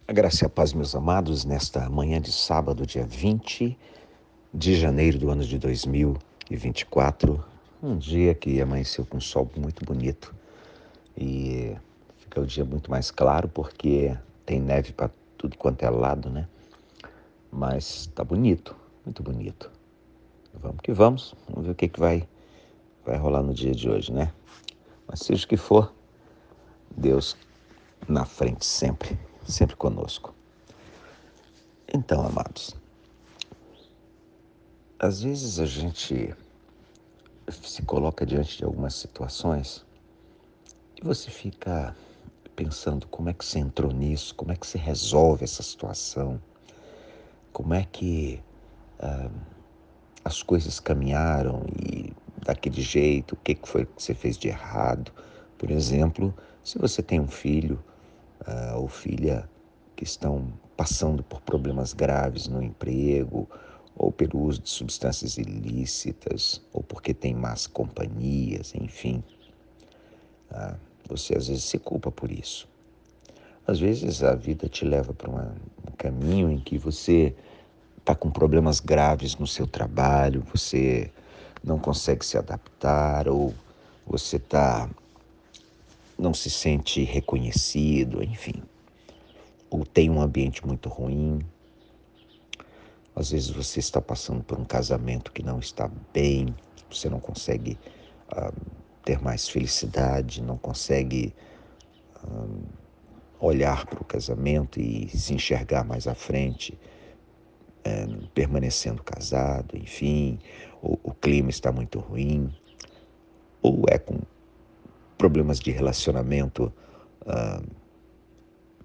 A graça e a paz, meus amados, nesta manhã de sábado, dia 20 de janeiro do ano de 2024, um dia que amanheceu com um sol muito bonito e fica o dia muito mais claro porque tem neve para tudo quanto é lado, né? Mas tá bonito, muito bonito. Vamos que vamos ver o que vai rolar no dia de hoje, né? Mas seja o que for, Deus na frente sempre, sempre conosco. Então, amados, às vezes a gente se coloca diante de algumas situações e você fica pensando como é que você entrou nisso, como é que você resolve essa situação, como é que as coisas caminharam e daquele jeito, o que foi que você fez de errado. Por exemplo, se você tem um filho ou filha que estão passando por problemas graves no emprego, ou pelo uso de substâncias ilícitas, ou porque tem más companhias, enfim. Você às vezes se culpa por isso. Às vezes a vida te leva para um caminho em que você está com problemas graves no seu trabalho, você não consegue se adaptar, ou você não se sente reconhecido, enfim. Ou tem um ambiente muito ruim. Às vezes você está passando por um casamento que não está bem, você não consegue ter mais felicidade, não consegue olhar para o casamento e se enxergar mais à frente, permanecendo casado, enfim, o clima está muito ruim, ou é com problemas de relacionamento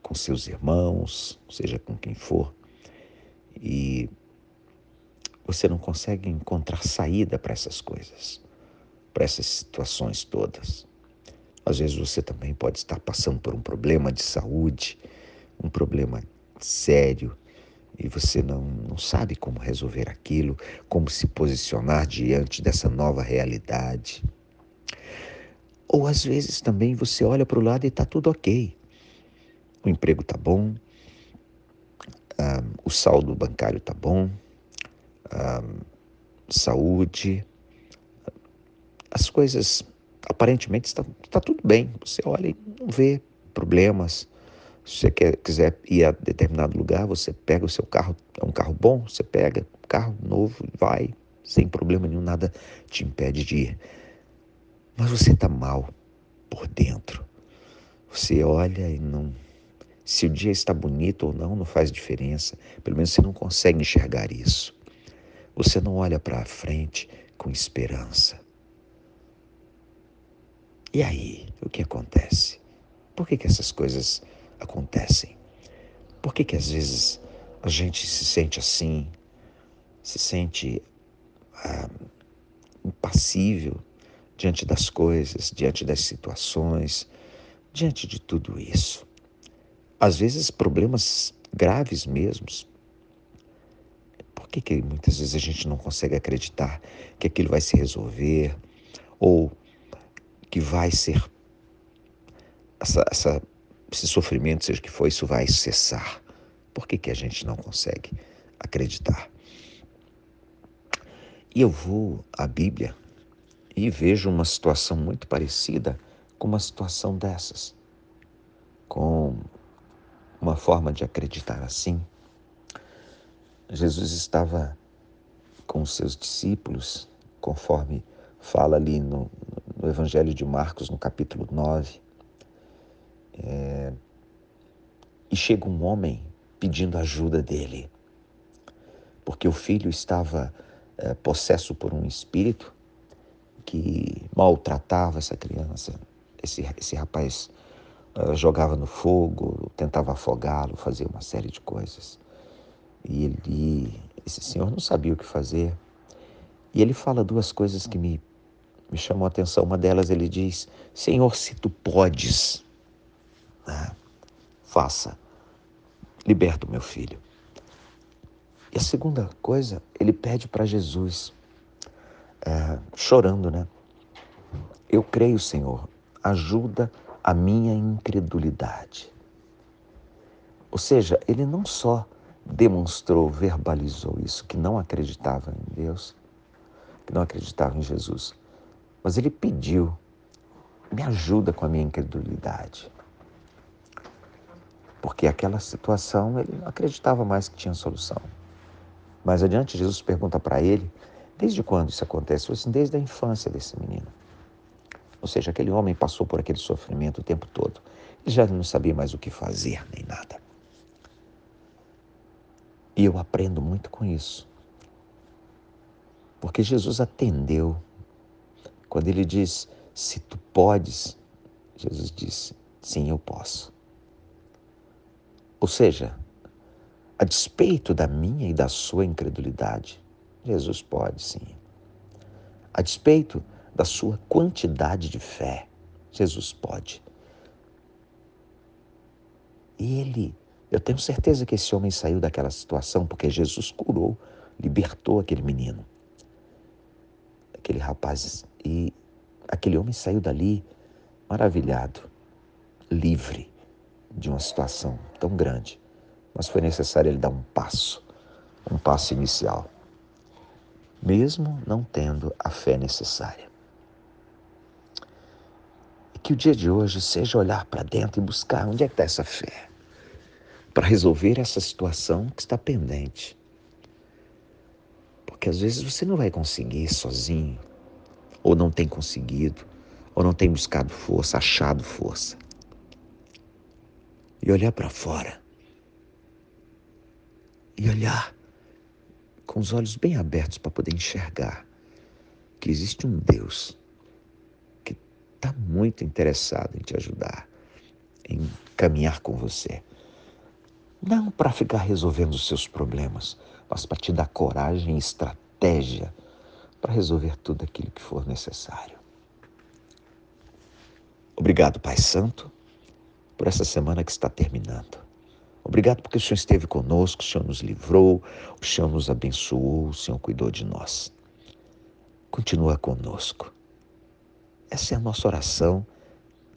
com seus irmãos, seja com quem for, e você não consegue encontrar saída para essas coisas, para essas situações todas. Às vezes você também pode estar passando por um problema de saúde, um problema sério, e você não sabe como resolver aquilo, como se posicionar diante dessa nova realidade. Ou às vezes também você olha para o lado e está tudo ok. O emprego está bom, o saldo bancário está bom, saúde, as coisas aparentemente está tudo bem. Você olha e não vê problemas. Se você quiser ir a determinado lugar, você pega o seu carro, é um carro bom, você pega um carro novo e vai, sem problema nenhum, nada te impede de ir. Mas você está mal por dentro. Você olha e não... Se o dia está bonito ou não faz diferença. Pelo menos você não consegue enxergar isso. Você não olha para frente com esperança. E aí, o que acontece? Por que essas coisas acontecem? Por que às vezes a gente se sente assim, se sente impassível diante das coisas, diante das situações, diante de tudo isso? Às vezes problemas graves mesmos. Por que muitas vezes a gente não consegue acreditar que aquilo vai se resolver ou que vai ser esse sofrimento, seja o que for, isso vai cessar? Por que a gente não consegue acreditar? E eu vou à Bíblia e vejo uma situação muito parecida com uma situação dessas, com uma forma de acreditar assim. Jesus estava com os seus discípulos, conforme fala ali no Evangelho de Marcos, no capítulo 9, e chega um homem pedindo ajuda dele, porque o filho estava possesso por um espírito que maltratava essa criança. Esse rapaz jogava no fogo, tentava afogá-lo, fazia uma série de coisas. E esse senhor não sabia o que fazer. E ele fala duas coisas que me chamou a atenção. Uma delas ele diz: Senhor, se tu podes, faça, liberta o meu filho. E a segunda coisa, ele pede para Jesus, chorando, né? Eu creio, Senhor, ajuda a minha incredulidade. Ou seja, ele não só demonstrou, verbalizou isso, que não acreditava em Deus, que não acreditava em Jesus, mas ele pediu: me ajuda com a minha incredulidade. Porque aquela situação ele não acreditava mais que tinha solução. Mais adiante, Jesus pergunta para ele: desde quando isso acontece? Ele falou assim: desde a infância desse menino. Ou seja, aquele homem passou por aquele sofrimento o tempo todo. Ele já não sabia mais o que fazer, nem nada. E eu aprendo muito com isso. Porque Jesus atendeu. Quando ele diz: se tu podes, Jesus disse: sim, eu posso. Ou seja, a despeito da minha e da sua incredulidade, Jesus pode sim. A despeito da sua quantidade de fé, Jesus pode. E eu tenho certeza que esse homem saiu daquela situação porque Jesus curou, libertou aquele menino, aquele rapaz. E aquele homem saiu dali maravilhado, livre de uma situação tão grande. Mas foi necessário ele dar um passo inicial, mesmo não tendo a fé necessária. E que o dia de hoje seja olhar para dentro e buscar onde é que está essa fé, para resolver essa situação que está pendente. Porque às vezes você não vai conseguir sozinho, ou não tem conseguido, ou não tem buscado força, achado força. E olhar para fora, e olhar com os olhos bem abertos para poder enxergar que existe um Deus que está muito interessado em te ajudar, em caminhar com você. Não para ficar resolvendo os seus problemas, mas para te dar coragem e estratégia para resolver tudo aquilo que for necessário. Obrigado, Pai Santo, por essa semana que está terminando. Obrigado porque o Senhor esteve conosco, o Senhor nos livrou, o Senhor nos abençoou, o Senhor cuidou de nós. Continua conosco. Essa é a nossa oração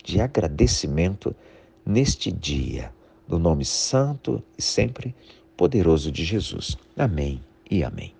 de agradecimento neste dia, no nome santo e sempre poderoso de Jesus. Amém e amém.